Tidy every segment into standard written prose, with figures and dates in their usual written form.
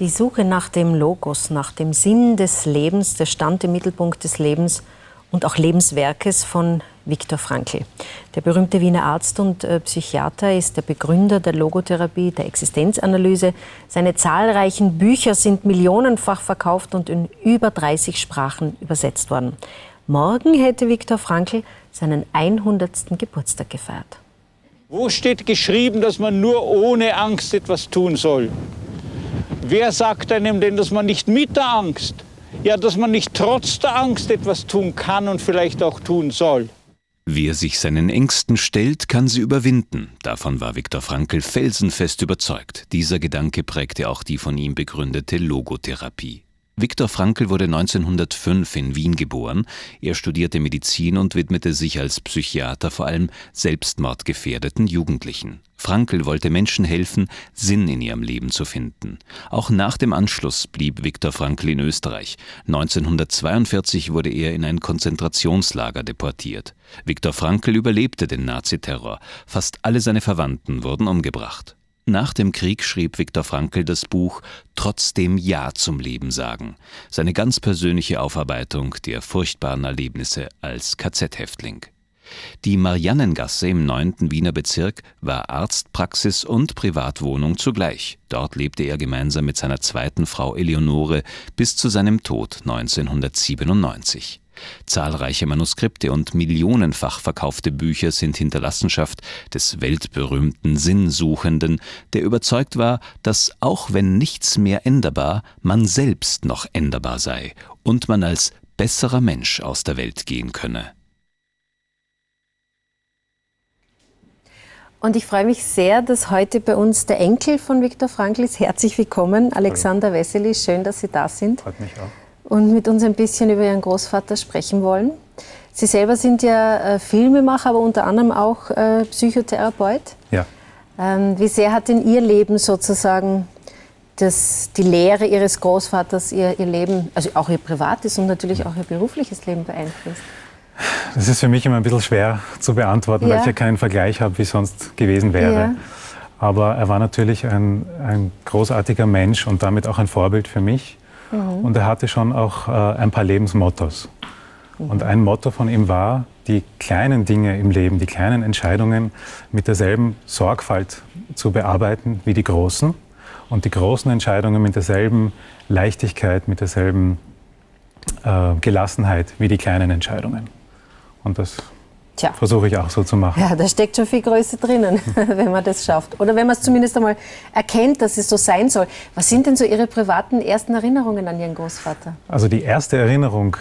Die Suche nach dem Logos, nach dem Sinn des Lebens, der stand im Mittelpunkt des Lebens und auch Lebenswerkes von Viktor Frankl. Der berühmte Wiener Arzt und Psychiater ist der Begründer der Logotherapie, der Existenzanalyse. Seine zahlreichen Bücher sind millionenfach verkauft und in über 30 Sprachen übersetzt worden. Morgen hätte Viktor Frankl seinen 100. Geburtstag gefeiert. Wo steht geschrieben, dass man nur ohne Angst etwas tun soll? Wer sagt einem denn, dass man nicht mit der Angst, ja, dass man nicht trotz der Angst etwas tun kann und vielleicht auch tun soll? Wer sich seinen Ängsten stellt, kann sie überwinden. Davon war Viktor Frankl felsenfest überzeugt. Dieser Gedanke prägte auch die von ihm begründete Logotherapie. Viktor Frankl wurde 1905 in Wien geboren. Er studierte Medizin und widmete sich als Psychiater vor allem selbstmordgefährdeten Jugendlichen. Frankl wollte Menschen helfen, Sinn in ihrem Leben zu finden. Auch nach dem Anschluss blieb Viktor Frankl in Österreich. 1942 wurde er in ein Konzentrationslager deportiert. Viktor Frankl überlebte den Naziterror. Fast alle seine Verwandten wurden umgebracht. Nach dem Krieg schrieb Viktor Frankl das Buch »Trotzdem Ja zum Leben sagen«, seine ganz persönliche Aufarbeitung der furchtbaren Erlebnisse als KZ-Häftling. Die Mariannengasse im 9. Wiener Bezirk war Arztpraxis und Privatwohnung zugleich. Dort lebte er gemeinsam mit seiner zweiten Frau Eleonore bis zu seinem Tod 1997. Zahlreiche Manuskripte und millionenfach verkaufte Bücher sind Hinterlassenschaft des weltberühmten Sinnsuchenden, der überzeugt war, dass auch wenn nichts mehr änderbar, man selbst noch änderbar sei und man als besserer Mensch aus der Welt gehen könne. Und ich freue mich sehr, dass heute bei uns der Enkel von Viktor Frankl ist. Herzlich willkommen, Alexander Wessely. Schön, dass Sie da sind. Freut mich auch. Und mit uns ein bisschen über Ihren Großvater sprechen wollen. Sie selber sind ja Filmemacher, aber unter anderem auch Psychotherapeut. Ja. Wie sehr hat denn Ihr Leben sozusagen die Lehre Ihres Großvaters Ihr Leben, also auch Ihr privates und natürlich auch Ihr berufliches Leben beeinflusst? Das ist für mich immer ein bisschen schwer zu beantworten, weil ich ja keinen Vergleich habe, wie es sonst gewesen wäre. Ja. Aber er war natürlich ein großartiger Mensch und damit auch ein Vorbild für mich. Und er hatte schon auch ein paar Lebensmottos. Und ein Motto von ihm war, die kleinen Dinge im Leben, die kleinen Entscheidungen mit derselben Sorgfalt zu bearbeiten wie die großen. Und die großen Entscheidungen mit derselben Leichtigkeit, mit derselben Gelassenheit wie die kleinen Entscheidungen. Und das versuche ich auch so zu machen. Ja, da steckt schon viel Größe drinnen, wenn man das schafft. Oder wenn man es zumindest einmal erkennt, dass es so sein soll. Was sind denn so Ihre privaten ersten Erinnerungen an Ihren Großvater? Also die erste Erinnerung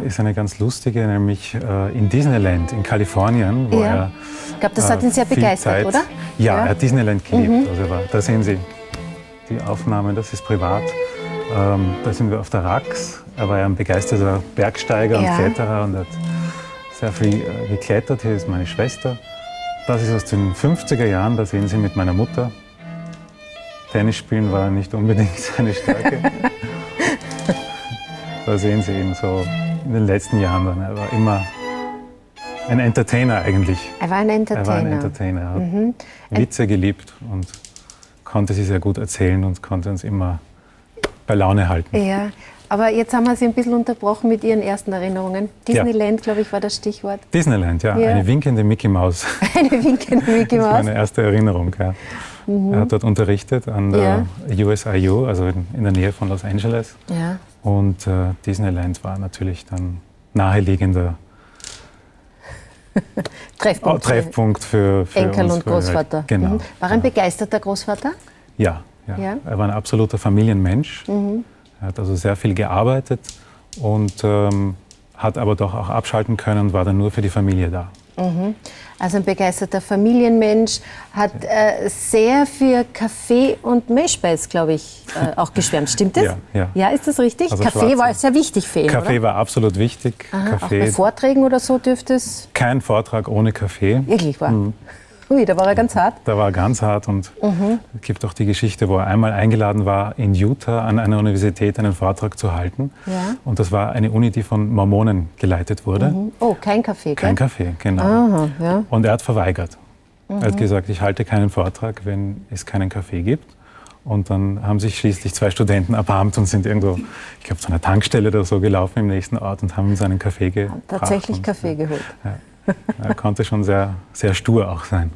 ist eine ganz lustige, nämlich in Disneyland in Kalifornien, wo er ich glaube, das hat ihn sehr begeistert, oder? Ja, er hat Disneyland geliebt. Also da sehen Sie die Aufnahmen, das ist privat. Da sind wir auf der Rax. Er war ja ein begeisterter Bergsteiger und Kletterer und hat sehr viel geklettert. Hier ist meine Schwester. Das ist aus den 50er Jahren, da sehen Sie mit meiner Mutter. Tennis spielen war nicht unbedingt seine Stärke. Da sehen Sie ihn so in den letzten Jahren dann. Er war immer ein Entertainer eigentlich. Er war ein Entertainer. Er war ein Entertainer. Er hat Witze geliebt und konnte sie sehr gut erzählen und konnte uns immer bei Laune halten. Ja. Aber jetzt haben wir Sie ein bisschen unterbrochen mit Ihren ersten Erinnerungen. Disneyland, glaube ich, war das Stichwort. Disneyland, ja. Eine winkende Mickey Maus. Eine winkende Mickey Maus. Das war meine erste Erinnerung, ja. Er hat dort unterrichtet an der USIU, also in der Nähe von Los Angeles. Ja. Und Disneyland war natürlich dann naheliegender Treffpunkt für Enkel uns, und Großvater. Genau. War er ein begeisterter Großvater? Ja. Er war ein absoluter Familienmensch. Er hat also sehr viel gearbeitet und hat aber doch auch abschalten können und war dann nur für die Familie da. Also ein begeisterter Familienmensch, hat sehr für Kaffee und Mehlspeis, glaube ich, auch geschwärmt. Stimmt das? Ja. Ja, ist das richtig? Also Kaffee war sehr wichtig für ihn, Kaffee oder? war absolut wichtig. Auch bei Vorträgen oder so dürfte es? Kein Vortrag ohne Kaffee. Wirklich wahr? Ui, da war er ganz hart. Da war er ganz hart und es gibt auch die Geschichte, wo er einmal eingeladen war, in Utah an einer Universität einen Vortrag zu halten. Ja. Und das war eine Uni, die von Mormonen geleitet wurde. Oh, kein Kaffee, Kein Kaffee, genau. Aha, ja. Und er hat verweigert. Er hat gesagt, ich halte keinen Vortrag, wenn es keinen Kaffee gibt. Und dann haben sich schließlich 2 Studenten erbarmt und sind irgendwo, ich glaube, zu einer Tankstelle oder so gelaufen im nächsten Ort und haben ihm seinen Kaffee gebracht. Tatsächlich Kaffee geholt. Ja, er konnte schon sehr, sehr stur auch sein.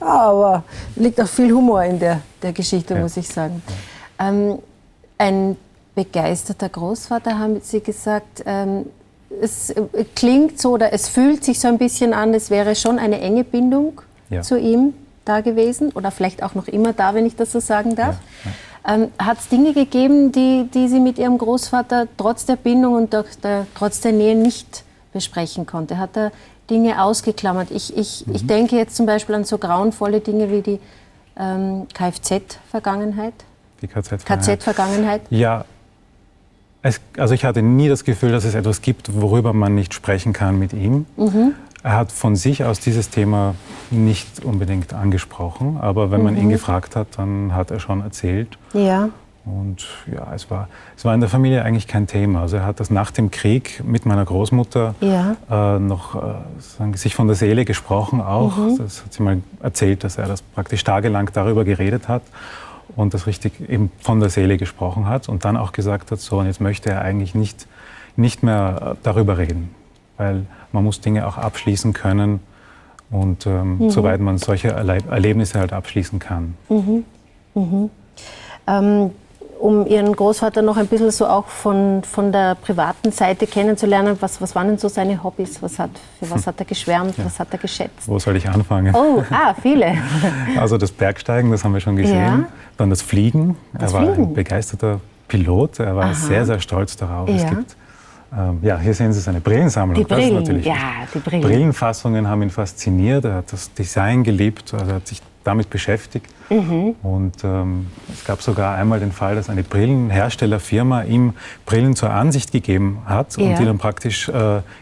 Aber liegt auch viel Humor in der Geschichte, muss ich sagen. Ein begeisterter Großvater, haben Sie gesagt. Es klingt so oder es fühlt sich so ein bisschen an, es wäre schon eine enge Bindung zu ihm da gewesen oder vielleicht auch noch immer da, wenn ich das so sagen darf. Hat es Dinge gegeben, die Sie mit Ihrem Großvater trotz der Bindung und trotz der Nähe nicht besprechen konnte? Hat er Dinge ausgeklammert? Ich denke jetzt zum Beispiel an so grauenvolle Dinge wie die Kfz-Vergangenheit. Die KZ-Vergangenheit? KZ-Vergangenheit? Ja. Also ich hatte nie das Gefühl, dass es etwas gibt, worüber man nicht sprechen kann mit ihm. Er hat von sich aus dieses Thema nicht unbedingt angesprochen, aber wenn man ihn gefragt hat, dann hat er schon erzählt. Ja. Und ja, es war in der Familie eigentlich kein Thema. Also er hat das nach dem Krieg mit meiner Großmutter noch sich von der Seele gesprochen auch. Das hat sie mal erzählt, dass er das praktisch tagelang darüber geredet hat und das richtig eben von der Seele gesprochen hat und dann auch gesagt hat, so, und jetzt möchte er eigentlich nicht mehr darüber reden, weil man muss Dinge auch abschließen können und soweit man solche Erlebnisse halt abschließen kann. Um Ihren Großvater noch ein bisschen so auch von der privaten Seite kennenzulernen, was waren denn so seine Hobbys? Für was hat er geschwärmt? Was hat er geschätzt? Wo soll ich anfangen? Oh, viele. Also das Bergsteigen, das haben wir schon gesehen. Ja. Dann das Fliegen. Er war ein begeisterter Pilot. Er war sehr, sehr stolz darauf. Es gibt, hier sehen Sie seine Brillensammlung. Die Brillen, das ist natürlich die Brillen. Brillenfassungen haben ihn fasziniert. Er hat das Design geliebt. Also er hat sich damit beschäftigt. Und es gab sogar einmal den Fall, dass eine Brillenherstellerfirma ihm Brillen zur Ansicht gegeben hat und die dann praktisch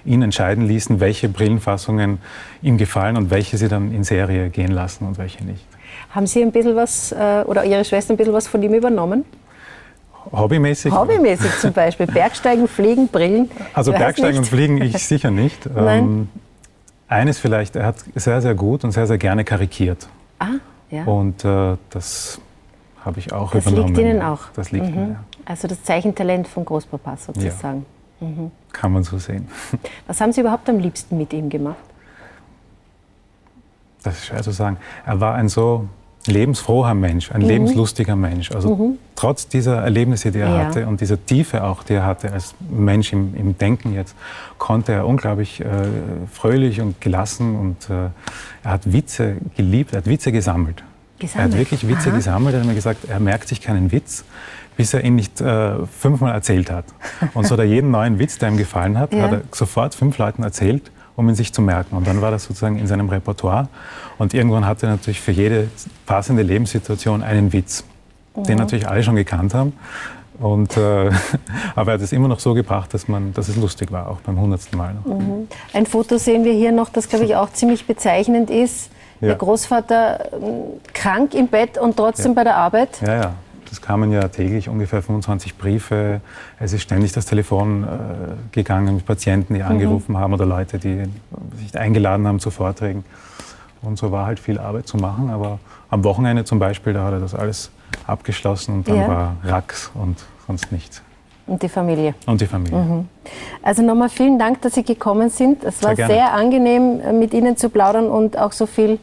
ihn entscheiden ließen, welche Brillenfassungen ihm gefallen und welche sie dann in Serie gehen lassen und welche nicht. Haben Sie ein bisschen was, oder Ihre Schwester ein bisschen was von ihm übernommen? Hobbymäßig? Hobbymäßig zum Beispiel. Bergsteigen, Fliegen, Brillen? Also Bergsteigen und Fliegen ich sicher nicht. Nein. Eines vielleicht, er hat sehr, sehr gut und sehr, sehr gerne karikiert. Ja. Und das habe ich auch übernommen. Das liegt Ihnen auch? Das liegt mir, ja. Also das Zeichentalent von Großpapa sozusagen. Ja. Kann man so sehen. Was haben Sie überhaupt am liebsten mit ihm gemacht? Das ist schwer zu sagen. Er war ein so lebensfroher Mensch, ein lebenslustiger Mensch. Also trotz dieser Erlebnisse, die er hatte und dieser Tiefe auch, die er hatte als Mensch im Denken jetzt, konnte er unglaublich fröhlich und gelassen und er hat Witze geliebt, er hat Witze gesammelt. Er hat wirklich Witze gesammelt, er hat mir gesagt, er merkt sich keinen Witz, bis er ihn nicht 5-mal erzählt hat. Und so hat er jeden neuen Witz, der ihm gefallen hat, hat er sofort 5 Leuten erzählt, um ihn sich zu merken. Und dann war das sozusagen in seinem Repertoire. Und irgendwann hatte er natürlich für jede passende Lebenssituation einen Witz, den natürlich alle schon gekannt haben. Und, aber er hat es immer noch so gebracht, dass es lustig war, auch beim 100. Mal noch. Ein Foto sehen wir hier noch, das glaube ich auch ziemlich bezeichnend ist. Der Großvater krank im Bett und trotzdem bei der Arbeit. Ja. Es kamen ja täglich ungefähr 25 Briefe. Es ist ständig das Telefon gegangen mit Patienten, die angerufen haben oder Leute, die sich eingeladen haben zu Vorträgen. Und so war halt viel Arbeit zu machen. Aber am Wochenende zum Beispiel, da hat er das alles abgeschlossen und dann war Rax und sonst nichts. Und die Familie. Und die Familie. Also nochmal vielen Dank, dass Sie gekommen sind. Es war sehr angenehm, mit Ihnen zu plaudern und auch so viel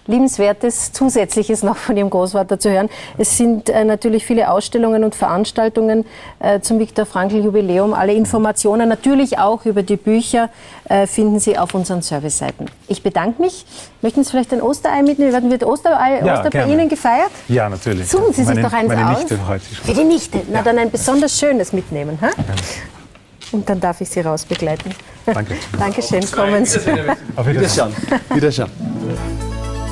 Liebenswertes, Zusätzliches noch von Ihrem Großvater zu hören. Es sind natürlich viele Ausstellungen und Veranstaltungen zum Viktor Frankl Jubiläum. Alle Informationen, natürlich auch über die Bücher, finden Sie auf unseren Serviceseiten. Ich bedanke mich. Möchten Sie vielleicht ein Osterei mitnehmen? Wird Oster bei Ihnen gefeiert? Ja, natürlich. Suchen Sie sich doch eins meine aus. Nichte heute schon. Für die Nichte? Na, dann ein besonders schönes mitnehmen. Ha? Und dann darf ich Sie rausbegleiten. Danke. Dankeschön, kommen Sie. Auf Wiedersehen. Wiederschauen.